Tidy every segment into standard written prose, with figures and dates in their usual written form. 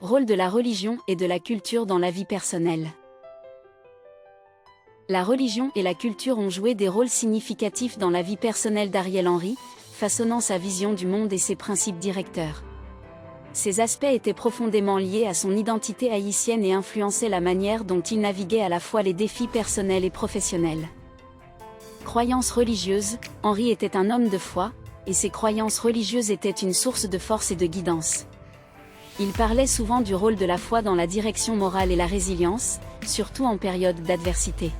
Rôle de la religion et de la culture dans la vie personnelle. La religion et la culture ont joué des rôles significatifs dans la vie personnelle d'Ariel Henry, façonnant sa vision du monde et ses principes directeurs. Ces aspects étaient profondément liés à son identité haïtienne et influençaient la manière dont il naviguait à la fois les défis personnels et professionnels. Croyances religieuses, Henry était un homme de foi, et ses croyances religieuses étaient une source de force et de guidance. Il parlait souvent du rôle de la foi dans la direction morale et la résilience, surtout en période d'adversité.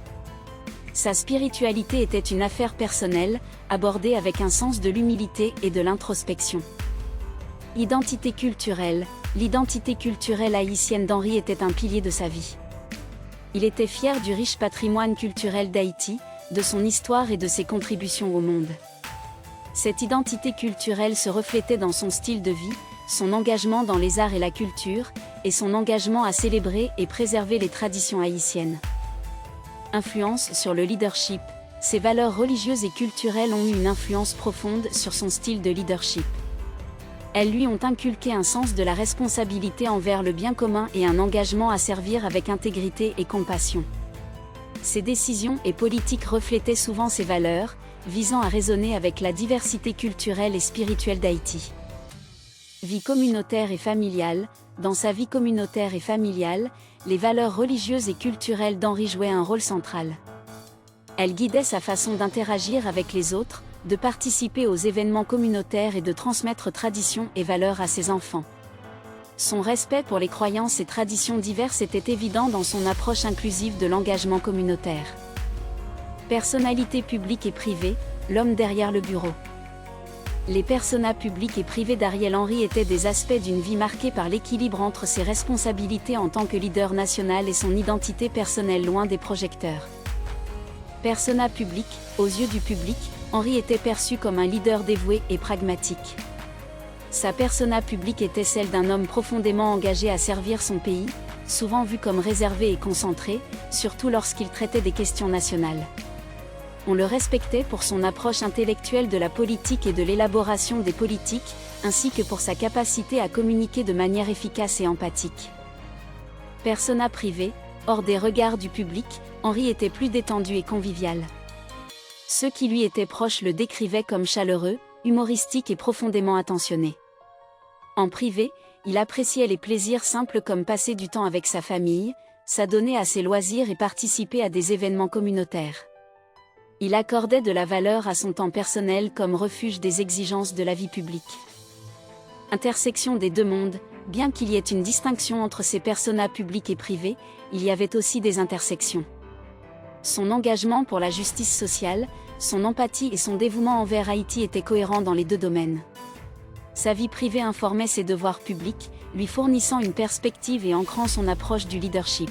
Sa spiritualité était une affaire personnelle, abordée avec un sens de l'humilité et de l'introspection. Identité culturelle. L'identité culturelle haïtienne d'Henry était un pilier de sa vie. Il était fier du riche patrimoine culturel d'Haïti, de son histoire et de ses contributions au monde. Cette identité culturelle se reflétait dans son style de vie, son engagement dans les arts et la culture, et son engagement à célébrer et préserver les traditions haïtiennes. Influence sur le leadership. Ses valeurs religieuses et culturelles ont eu une influence profonde sur son style de leadership. Elles lui ont inculqué un sens de la responsabilité envers le bien commun et un engagement à servir avec intégrité et compassion. Ses décisions et politiques reflétaient souvent ces valeurs, visant à résonner avec la diversité culturelle et spirituelle d'Haïti. Vie communautaire et familiale. Dans sa vie communautaire et familiale, les valeurs religieuses et culturelles d'Henry jouaient un rôle central. Elles guidaient sa façon d'interagir avec les autres, de participer aux événements communautaires et de transmettre traditions et valeurs à ses enfants. Son respect pour les croyances et traditions diverses était évident dans son approche inclusive de l'engagement communautaire. Personnalité publique et privée, l'homme derrière le bureau. Les personas publics et privés d'Ariel Henry étaient des aspects d'une vie marquée par l'équilibre entre ses responsabilités en tant que leader national et son identité personnelle loin des projecteurs. Persona public, aux yeux du public, Henry était perçu comme un leader dévoué et pragmatique. Sa persona publique était celle d'un homme profondément engagé à servir son pays, souvent vu comme réservé et concentré, surtout lorsqu'il traitait des questions nationales. On le respectait pour son approche intellectuelle de la politique et de l'élaboration des politiques, ainsi que pour sa capacité à communiquer de manière efficace et empathique. Persona privée, hors des regards du public, Henry était plus détendu et convivial. Ceux qui lui étaient proches le décrivaient comme chaleureux, humoristique et profondément attentionné. En privé, il appréciait les plaisirs simples comme passer du temps avec sa famille, s'adonner à ses loisirs et participer à des événements communautaires. Il accordait de la valeur à son temps personnel comme refuge des exigences de la vie publique. Intersection des deux mondes. Bien qu'il y ait une distinction entre ces personas publics et privés, il y avait aussi des intersections. Son engagement pour la justice sociale, son empathie et son dévouement envers Haïti étaient cohérents dans les deux domaines. Sa vie privée informait ses devoirs publics, lui fournissant une perspective et ancrant son approche du leadership.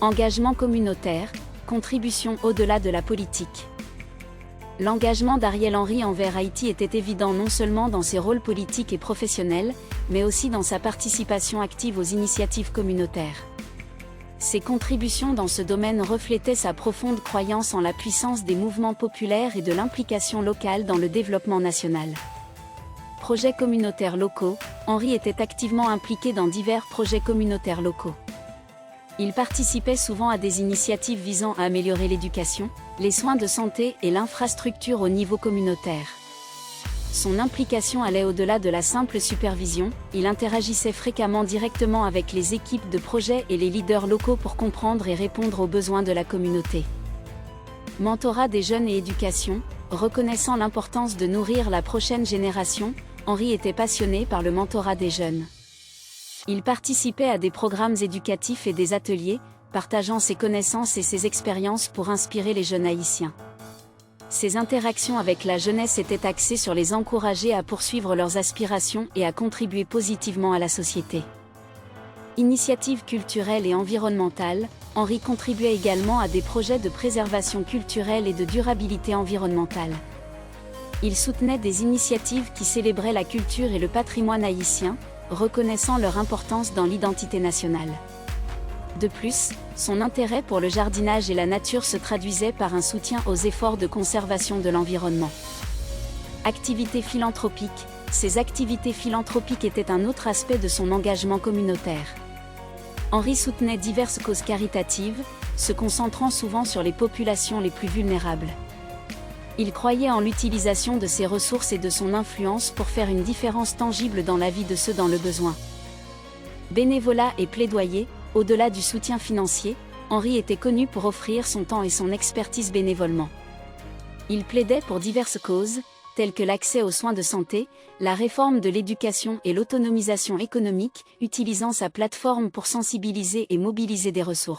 Engagement communautaire, contribution au-delà de la politique. L'engagement d'Ariel Henry envers Haïti était évident non seulement dans ses rôles politiques et professionnels, mais aussi dans sa participation active aux initiatives communautaires. Ses contributions dans ce domaine reflétaient sa profonde croyance en la puissance des mouvements populaires et de l'implication locale dans le développement national. Projets communautaires locaux. Henry était activement impliqué dans divers projets communautaires locaux. Il participait souvent à des initiatives visant à améliorer l'éducation, les soins de santé et l'infrastructure au niveau communautaire. Son implication allait au-delà de la simple supervision, il interagissait fréquemment directement avec les équipes de projet et les leaders locaux pour comprendre et répondre aux besoins de la communauté. Mentorat des jeunes et éducation. Reconnaissant l'importance de nourrir la prochaine génération, Henry était passionné par le mentorat des jeunes. Il participait à des programmes éducatifs et des ateliers, partageant ses connaissances et ses expériences pour inspirer les jeunes haïtiens. Ses interactions avec la jeunesse étaient axées sur les encourager à poursuivre leurs aspirations et à contribuer positivement à la société. Initiatives culturelles et environnementales. Henry contribuait également à des projets de préservation culturelle et de durabilité environnementale. Il soutenait des initiatives qui célébraient la culture et le patrimoine haïtien, reconnaissant leur importance dans l'identité nationale. De plus, son intérêt pour le jardinage et la nature se traduisait par un soutien aux efforts de conservation de l'environnement. Activités philanthropiques. Ses activités philanthropiques étaient un autre aspect de son engagement communautaire. Henri soutenait diverses causes caritatives, se concentrant souvent sur les populations les plus vulnérables. Il croyait en l'utilisation de ses ressources et de son influence pour faire une différence tangible dans la vie de ceux dans le besoin. Bénévolat et plaidoyer, au-delà du soutien financier, Henri était connu pour offrir son temps et son expertise bénévolement. Il plaidait pour diverses causes, telles que l'accès aux soins de santé, la réforme de l'éducation et l'autonomisation économique, utilisant sa plateforme pour sensibiliser et mobiliser des ressources.